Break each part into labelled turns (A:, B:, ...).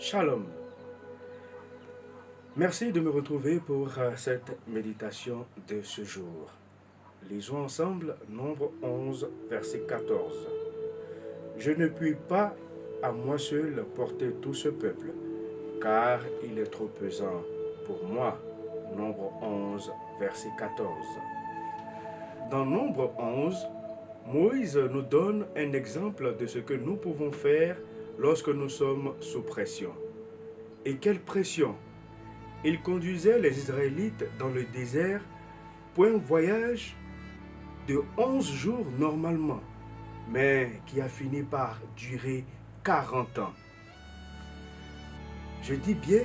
A: Shalom. Merci de me retrouver pour cette méditation de ce jour. Lisons ensemble Nombre 11, verset 14. Je ne puis pas à moi seul porter tout ce peuple, car il est trop pesant pour moi. Nombre 11, verset 14. Dans Nombre 11, Moïse nous donne un exemple de ce que nous pouvons faire lorsque nous sommes sous pression. Et quelle pression! Il conduisait les Israélites dans le désert pour un voyage de 11 jours normalement, mais qui a fini par durer 40 ans. Je dis bien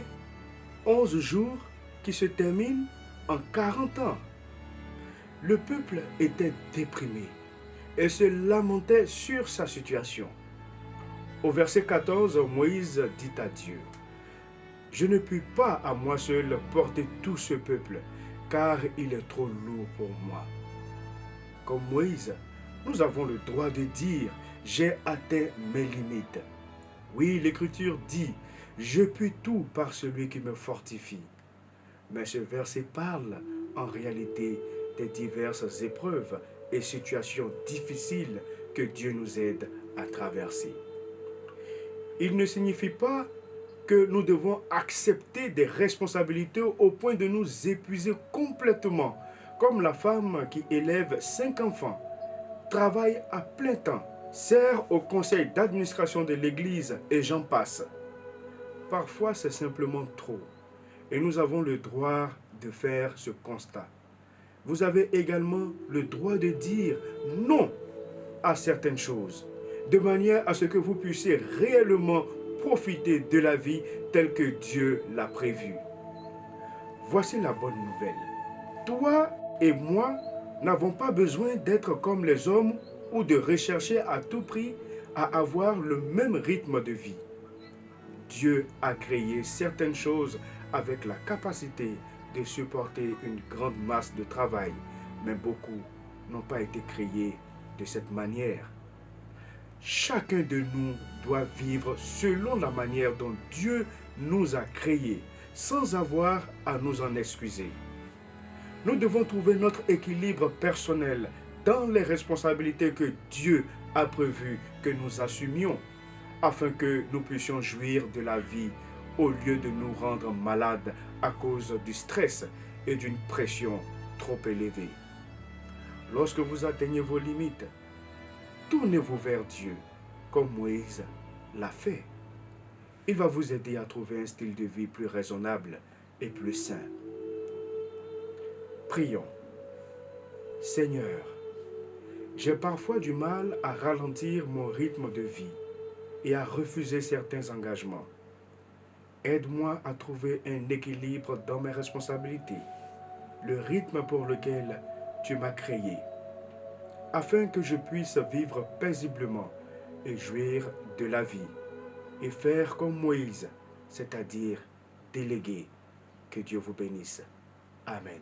A: 11 jours qui se terminent en 40 ans. Le peuple était déprimé et se lamentait sur sa situation. Au verset 14, Moïse dit à Dieu: je ne puis pas à moi seul porter tout ce peuple, car il est trop lourd pour moi. Comme Moïse, nous avons le droit de dire: j'ai atteint mes limites. Oui, l'Écriture dit: je puis tout par celui qui me fortifie. Mais ce verset parle en réalité des diverses épreuves et situations difficiles que Dieu nous aide à traverser. Il ne signifie pas que nous devons accepter des responsabilités au point de nous épuiser complètement, comme la femme qui élève 5 enfants, travaille à plein temps, sert au conseil d'administration de l'Église et j'en passe. Parfois, c'est simplement trop et nous avons le droit de faire ce constat. Vous avez également le droit de dire non à certaines choses, de manière à ce que vous puissiez réellement profiter de la vie telle que Dieu l'a prévue. Voici la bonne nouvelle. Toi et moi n'avons pas besoin d'être comme les hommes ou de rechercher à tout prix à avoir le même rythme de vie. Dieu a créé certaines choses avec la capacité de supporter une grande masse de travail, mais beaucoup n'ont pas été créés de cette manière. Chacun de nous doit vivre selon la manière dont Dieu nous a créés, sans avoir à nous en excuser. Nous devons trouver notre équilibre personnel dans les responsabilités que Dieu a prévues que nous assumions, afin que nous puissions jouir de la vie au lieu de nous rendre malades à cause du stress et d'une pression trop élevée. Lorsque vous atteignez vos limites, tournez-vous vers Dieu, comme Moïse l'a fait. Il va vous aider à trouver un style de vie plus raisonnable et plus sain. Prions. Seigneur, j'ai parfois du mal à ralentir mon rythme de vie et à refuser certains engagements. Aide-moi à trouver un équilibre dans mes responsabilités, le rythme pour lequel tu m'as créé, afin que je puisse vivre paisiblement et jouir de la vie, et faire comme Moïse, c'est-à-dire déléguer. Que Dieu vous bénisse. Amen.